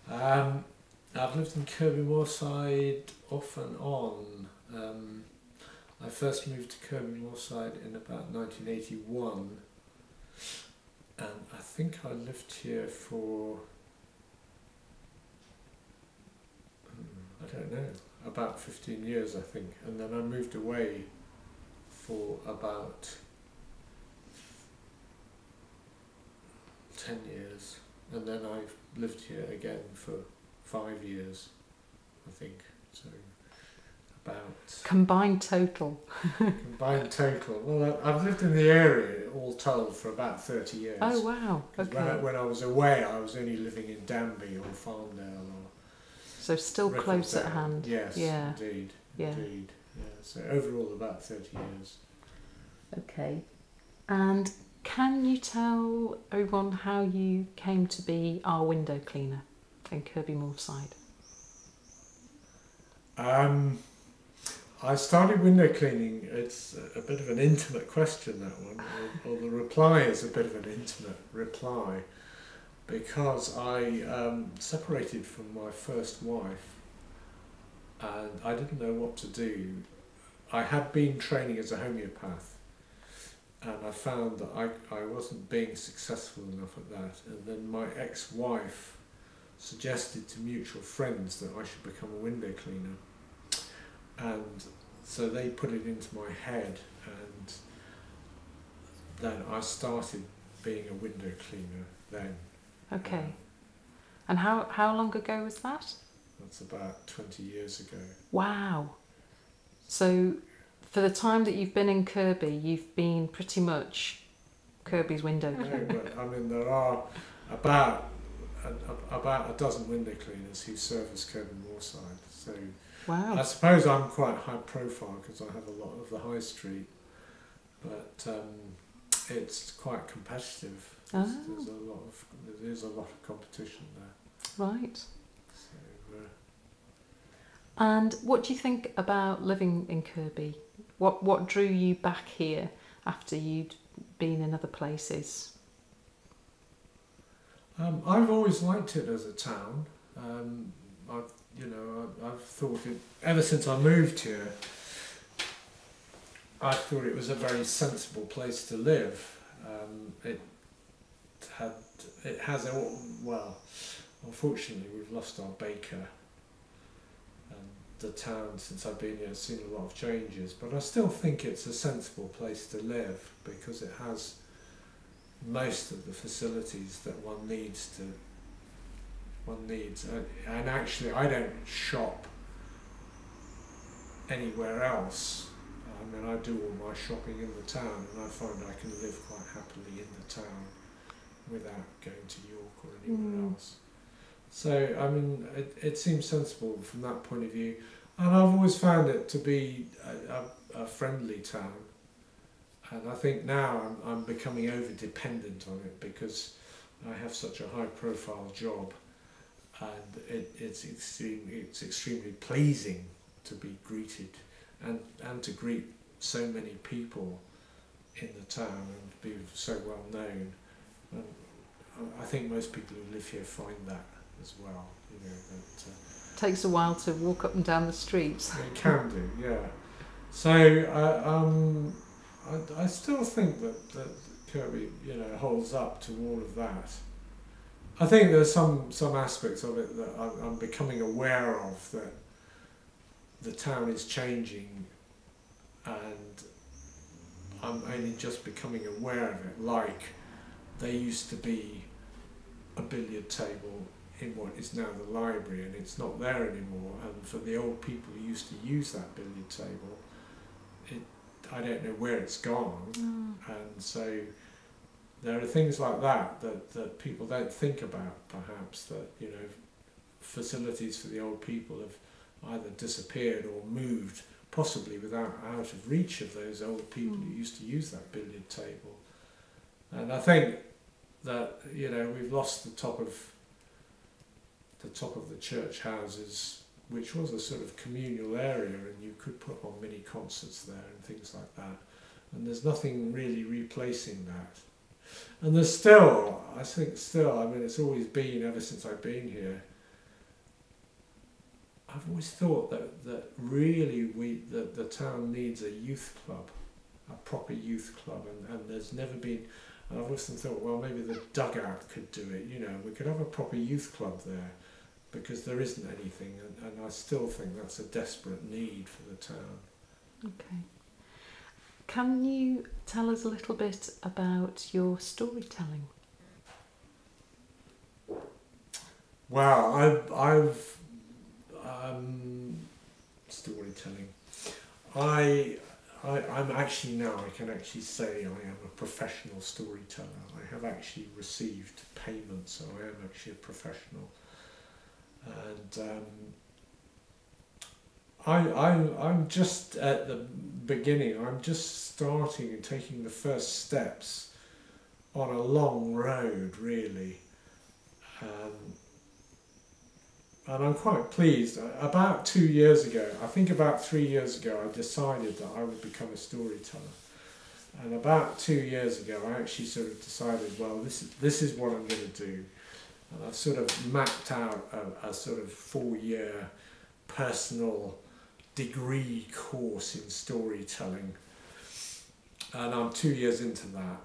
I've lived in Kirkbymoorside off and on. I first moved to Kirkbymoorside in about 1981, and I think I lived here for, I don't know, about 15 years I think, and then I moved away for about 10 years, and then I've lived here again for 5 years, I think. So about Combined total. combined total. Well, I've lived in the area all told for about 30 years. Oh wow! 'Cause Okay. when I was away, I was only living in Danby or Farmdale or So still close at Rickersdale. hand. Yes, Yeah. indeed, Yeah. indeed. Yeah. So overall, about 30 years. Okay. And can you tell everyone how you came to be our window cleaner in Kirkbymoorside? I started window cleaning. It's a bit of an intimate question, that one, or the reply is a bit of an intimate reply, because I separated from my first wife and I didn't know what to do. I had been training as a homeopath, and I found that I wasn't being successful enough at that, and then my ex-wife suggested to mutual friends that I should become a window cleaner. And so they put it into my head, and then I started being a window cleaner then. Okay. And how long ago was that? That's about 20 years ago. Wow. So for the time that you've been in Kirby, you've been pretty much Kirby's window cleaner. No, but I mean, there are about a dozen window cleaners who service Kirkbymoorside. So Wow. I suppose I'm quite high profile because I have a lot of the high street, but it's quite competitive. Ah. There's a lot of competition there. Right. So, And what do you think about living in Kirby? What drew you back here after you'd been in other places? I've always liked it as a town. I've thought it ever since I moved here. I thought it was a very sensible place to live. It has unfortunately we've lost our baker, and the town since I've been here has seen a lot of changes. But I still think it's a sensible place to live because it has most of the facilities that one needs. And actually I don't shop anywhere else. I mean, I do all my shopping in the town, and I find I can live quite happily in the town without going to York or anywhere else. So I mean, it seems sensible from that point of view, and I've always found it to be a friendly town. And I think now I'm becoming over-dependent on it because I have such a high-profile job, and it's extremely pleasing to be greeted and to greet so many people in the town and be so well known. And I think most people who live here find that as well. You know, that Takes a while to walk up and down the streets. they can do, yeah. So I still think that Kirby, holds up to all of that. I think there's some aspects of it that I'm becoming aware of, that the town is changing, and I'm only just becoming aware of it. Like, there used to be a billiard table in what is now the library, and it's not there anymore. And for the old people who used to use that billiard table, I don't know where it's gone. And so there are things like that people don't think about, perhaps, that facilities for the old people have either disappeared or moved, possibly out of reach of those old people who used to use that billiard table. And I think that we've lost the top of the church houses, which was a sort of communal area, and you could put on mini concerts there and things like that. And there's nothing really replacing that. And there's still, I mean, it's always been, ever since I've been here, I've always thought that really the town needs a youth club, a proper youth club, and there's never been. And I've often thought, well, maybe the dugout could do it. You know, we could have a proper youth club there, because there isn't anything, and I still think that's a desperate need for the town. Okay. Can you tell us a little bit about your storytelling? Wow, I've storytelling. I'm actually now, I can actually say I am a professional storyteller. I have actually received payment, so I am actually a professional. And I'm just at the beginning. I'm just starting and taking the first steps on a long road, really. And I'm quite pleased. About 2 years ago, I think about 3 years ago, I decided that I would become a storyteller. And about 2 years ago, I actually sort of decided, well, this is what I'm going to do. And I've sort of mapped out a sort of 4-year personal degree course in storytelling. And I'm 2 years into that.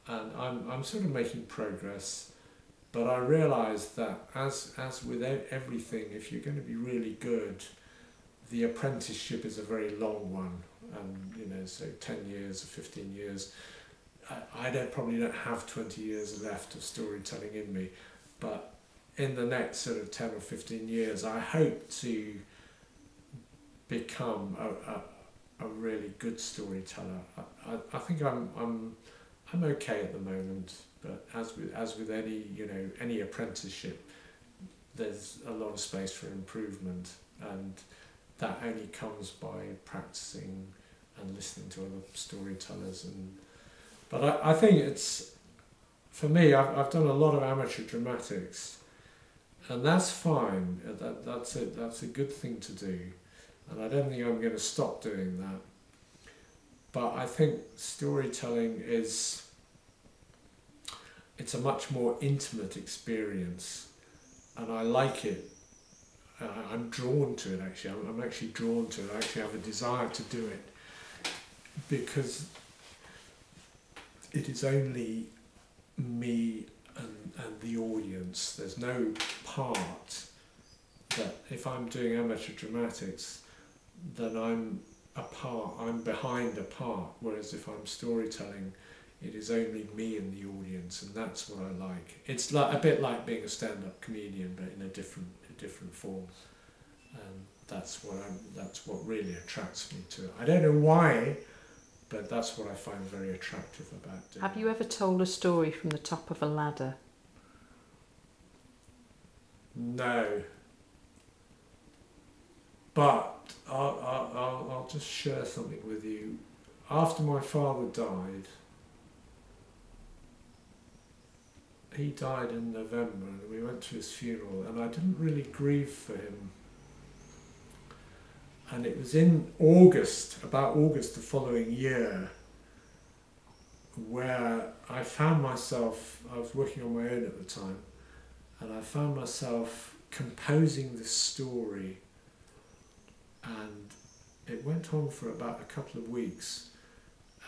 And I'm sort of making progress. But I realised that as with everything, if you're going to be really good, the apprenticeship is a very long one. And, you know, so 10 years or 15 years. I probably don't have 20 years left of storytelling in me. But in the next sort of 10 or 15 years, I hope to become a really good storyteller. I think I'm okay at the moment, but as with any, you know, any apprenticeship, there's a lot of space for improvement, and that only comes by practicing and listening to other storytellers. But I think it's, for me, I've done a lot of amateur dramatics, and that's fine. That's a good thing to do, and I don't think I'm going to stop doing that. But I think storytelling it's a much more intimate experience, and I like it. I'm drawn to it, actually. I'm actually drawn to it. I actually have a desire to do it, because it is only me and the audience. There's no part that, if I'm doing amateur dramatics, then I'm behind a part, whereas if I'm storytelling, it is only me and the audience, and that's what I like. It's like a bit like being a stand-up comedian, but in a different form. And that's what really attracts me to it. I don't know why, but that's what I find very attractive about doing it. Have you ever told a story from the top of a ladder? No. But I'll just share something with you. After my father died, he died in November, and we went to his funeral, and I didn't really grieve for him. And it was in about August the following year, where I found myself, I was working on my own at the time, and I found myself composing this story, and it went on for about a couple of weeks.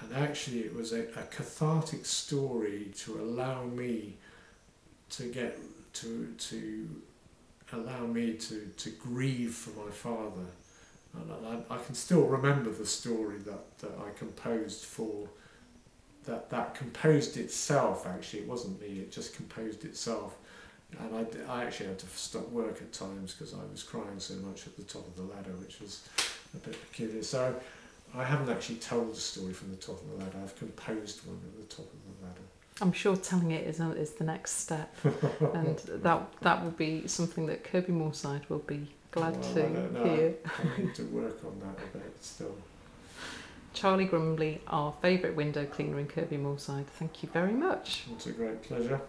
And actually it was a cathartic story to allow me to grieve for my father. And I can still remember the story that I composed for, that composed itself. Actually, it wasn't me, it just composed itself. And I actually had to stop work at times because I was crying so much at the top of the ladder, which was a bit peculiar. So I haven't actually told the story from the top of the ladder. I've composed one at the top of the ladder. I'm sure telling it is the next step, and that will be something that Kirkbymoorside will be glad to hear. I need to work on that a bit still. Charlie Grumbley, our favourite window cleaner in Kirkbymoorside, thank you very much. It's a great pleasure.